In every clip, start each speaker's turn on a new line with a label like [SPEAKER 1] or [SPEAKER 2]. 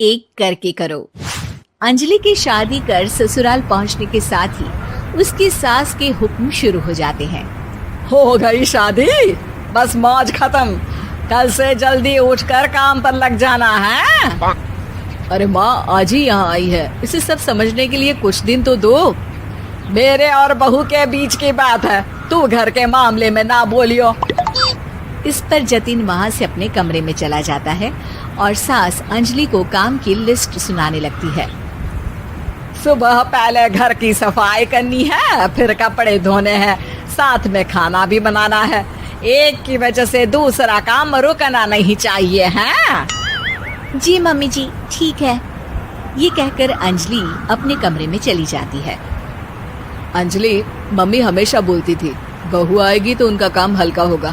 [SPEAKER 1] एक करके करो। अंजलि की शादी कर ससुराल पहुंचने के साथ ही उसकी सास के हुक्म शुरू हो जाते हैं।
[SPEAKER 2] हो गई शादी, बस मौज खत्म। कल से जल्दी उठकर काम पर लग जाना है।
[SPEAKER 1] अरे माँ आज ही यहाँ आई है, इसे सब समझने के लिए कुछ दिन तो दो।
[SPEAKER 2] मेरे और बहू के बीच की बात है, तू घर के मामले में ना बोलियो।
[SPEAKER 1] इस पर जतिन वहाँ से अपने कमरे में चला जाता है और सास अंजलि को काम की लिस्ट सुनाने लगती है।
[SPEAKER 2] सुबह पहले घर की सफाई करनी है, फिर कपड़े धोने हैं, साथ में खाना भी बनाना है। एक की वजह से दूसरा काम रुकना नहीं चाहिए है।
[SPEAKER 1] जी मम्मी जी ठीक है। ये कहकर अंजलि अपने कमरे में चली जाती है।
[SPEAKER 3] अंजलि, मम्मी हमेशा बोलती थी बहू आएगी तो उनका काम हल्का होगा,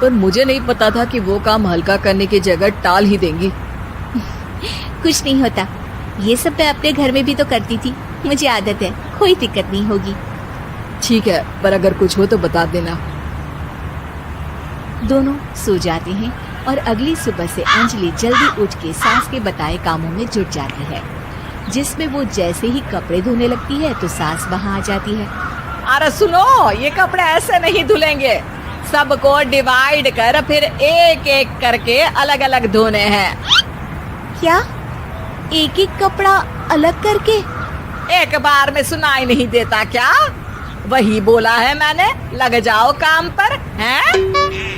[SPEAKER 3] पर मुझे नहीं पता था कि वो काम हल्का करने की जगह टाल ही देंगी।
[SPEAKER 1] कुछ नहीं होता, ये सब मैं अपने घर में भी तो करती थी, मुझे आदत है, कोई दिक्कत नहीं होगी।
[SPEAKER 3] ठीक है, पर अगर कुछ हो तो बता देना।
[SPEAKER 1] दोनों सो जाते हैं और अगली सुबह से अंजलि जल्दी उठ के सास के बताए कामों में जुट जाती है, जिसमें वो जैसे ही कपड़े धोने लगती है तो सास वहाँ आ जाती है।
[SPEAKER 2] अरे सुनो, ये कपड़े ऐसे नहीं धुलेंगे, सबको डिवाइड कर फिर एक एक करके अलग अलग धोने हैं।
[SPEAKER 1] क्या एक एक कपड़ा अलग करके?
[SPEAKER 2] एक बार में सुनाई नहीं देता क्या? वही बोला है मैंने, लग जाओ काम पर हैं?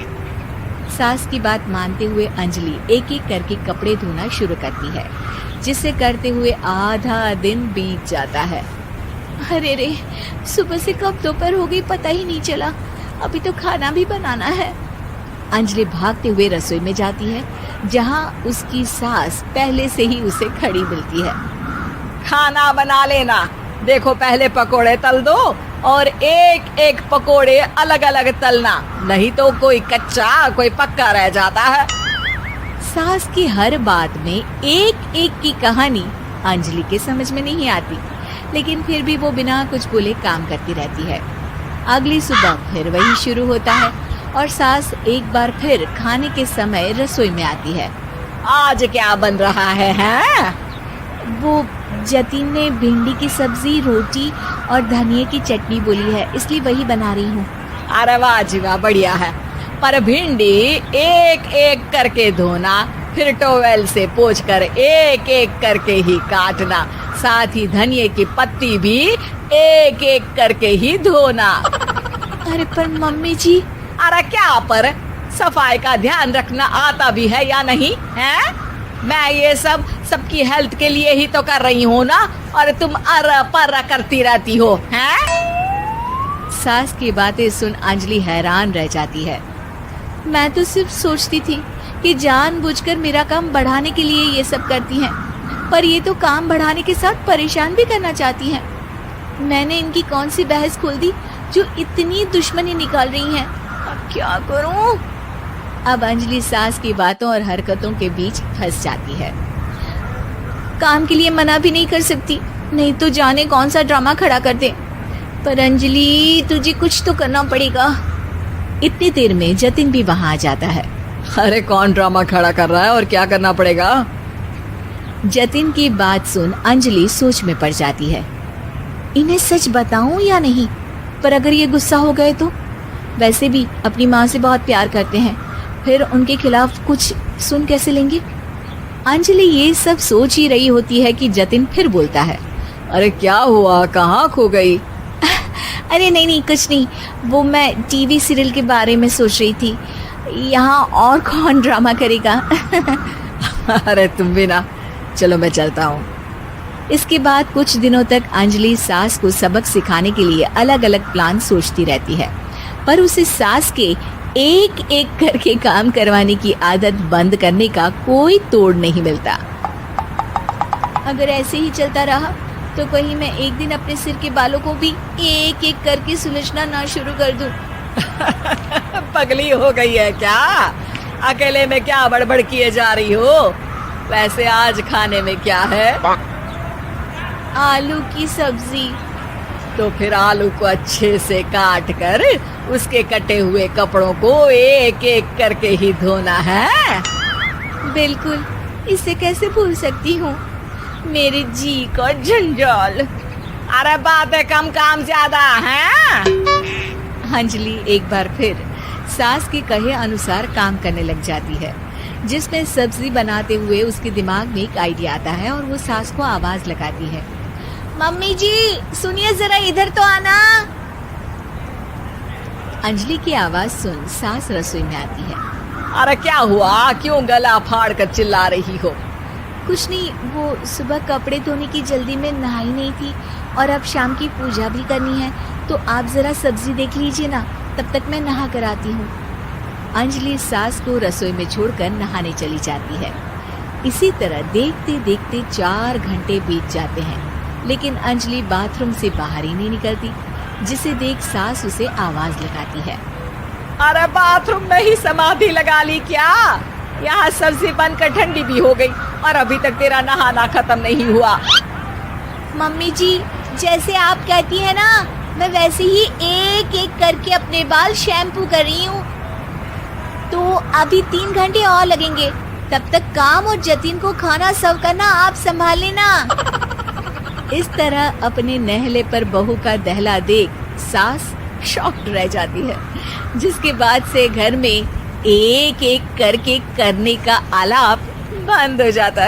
[SPEAKER 1] सास की बात मानते हुए अंजलि एक एक करके कपड़े धोना शुरू करती है, जिसे करते हुए आधा दिन बीत जाता है। अरे रे, सुबह से कब दोपहर हो गई पता ही नहीं चला, अभी तो खाना भी बनाना है। अंजलि भागते हुए रसोई में जाती है, जहाँ उसकी सास पहले से ही उसे खड़ी मिलती है।
[SPEAKER 2] खाना बना लेना, देखो पहले पकोड़े तल दो और एक एक पकोड़े अलग अलग तलना, नहीं तो कोई कच्चा कोई पक्का रह जाता है।
[SPEAKER 1] सास की हर बात में एक एक की कहानी अंजलि के समझ में नहीं आती, लेकिन फिर भी वो बिना कुछ बोले काम करती रहती है। अगली सुबह फिर वही शुरू होता है और सास एक बार फिर खाने के समय रसोई में आती है।
[SPEAKER 2] आज क्या बन रहा है?
[SPEAKER 1] वो जतिन ने भिंडी की सब्जी, रोटी और धनिया की चटनी बोली है, इसलिए वही बना रही हूँ।
[SPEAKER 2] अरे वाह जी वाह, बढ़िया है। पर भिंडी एक एक करके धोना, फिर टोवेल से पोंछकर एक एक करके ही काटना, साथ ही धनिया की पत्ती भी एक एक करके ही धोना।
[SPEAKER 1] अरे पर मम्मी जी।
[SPEAKER 2] अरे क्या पर? सफाई का ध्यान रखना आता भी है या नहीं है? मैं ये सब सबकी हेल्थ के लिए ही तो कर रही हूँ ना, और तुम अर पर करती रहती हो हैं?
[SPEAKER 1] सास की बातें सुन अंजलि हैरान रह जाती है। मैं तो सिर्फ सोचती थी कि जानबूझकर मेरा काम बढ़ाने के लिए ये सब करती हैं, पर ये तो काम बढ़ाने के साथ परेशान भी करना चाहती हैं। मैंने इनकी कौन सी बहस खोल दी जो इतनी दुश्मनी निकाल रही हैं? अब क्या करूं? अब अंजलि सास की बातों और हरकतों के बीच फंस जाती है। काम के लिए मना भी नहीं कर सकती, नहीं तो जाने कौन सा ड्रामा खड़ा कर दे। पर अंजलि तुझे कुछ तो करना पड़ेगा। इतनी देर में जतिन भी वहां आ जाता है।
[SPEAKER 3] अरे कौन ड्रामा खड़ा कर रहा है और क्या करना पड़ेगा?
[SPEAKER 1] जतिन की बात सुन अंजलि सोच में पड़ जाती है। इन्हें सच बताऊं या नहीं? पर अगर ये गुस्सा हो गए तो? वैसे भी अपनी माँ से बहुत प्यार करते हैं, फिर उनके खिलाफ कुछ सुन कैसे लेंगे? अंजलि ये सब सोच ही रही होती है कि जतिन फिर बोलता है।
[SPEAKER 3] अरे क्या हुआ, कहाँ खो गई?
[SPEAKER 1] अरे नहीं कुछ नहीं, वो मैं टीवी सीरियल के बारे में सोच रही थी। यहाँ और कौन ड्रामा करेगा?
[SPEAKER 3] अरे तुम भी ना, चलो मैं चलता हूँ।
[SPEAKER 1] इसके बाद कुछ दिनों तक अंजलि सास को सबक सिखाने के लिए अलग अलग प्लान सोचती रहती है, पर उसे सास के एक एक करके काम करवाने की आदत बंद करने का कोई तोड़ नहीं मिलता। अगर ऐसे ही चलता रहा तो कहीं मैं एक दिन अपने सिर के बालों को भी एक एक करके सुलझना ना शुरू कर दूं।
[SPEAKER 2] पगली हो गई है क्या? अकेले में क्या बड़बड़ किए जा रही हो? वैसे आज खाने में क्या है?
[SPEAKER 1] आलू की सब्जी।
[SPEAKER 2] तो फिर आलू को अच्छे से काट कर उसके कटे हुए कपड़ों को एक एक करके ही धोना है।
[SPEAKER 1] बिल्कुल, इसे कैसे भूल सकती हूँ। मेरे जी का जंजाल।
[SPEAKER 2] अरे बातें कम काम ज्यादा है।
[SPEAKER 1] अंजलि एक बार फिर सास के कहे अनुसार काम करने लग जाती है, जिसमें सब्जी बनाते हुए उसके दिमाग में एक आइडिया आता है और वो सास को आवाज लगाती है, मम्मी जी सुनिए जरा इधर तो आना। अंजलि की आवाज सुन सास रसोई में आती है।
[SPEAKER 2] अरे क्या हुआ, क्यों गला फाड़ कर चिल्ला रही हो?
[SPEAKER 1] कुछ नहीं, वो सुबह कपड़े धोने की जल्दी में नहाई नहीं थी और अब शाम की पूजा भी करनी है, तो आप जरा सब्जी देख लीजिए ना, तब तक मैं नहा कर आती हूँ। अंजलि सास को रसोई में छोड़कर नहाने चली जाती है। इसी तरह देखते देखते 4 घंटे बीत जाते हैं, लेकिन अंजलि बाथरूम से बाहर ही नहीं निकलती, जिसे देख सास उसे आवाज लगाती है।
[SPEAKER 2] अरे बाथरूम में ही समाधि लगा ली क्या? यहाँ सब्जी बनकर ठंडी भी हो गई और अभी तक तेरा नहाना खत्म नहीं हुआ।
[SPEAKER 1] मम्मी जी जैसे आप कहती हैं ना, मैं वैसे ही एक एक करके अपने बाल शैम्पू कर रही हूँ। तो अभी 3 घंटे और लगेंगे, तब तक काम और जतिन को खाना सर्व करना आप संभाल लेना। इस तरह अपने नहले पर बहू का दहला देख सास शॉक्ड रह जाती है, जिसके बाद से घर में एक एक करके करने का आलाप बंद हो जाता है।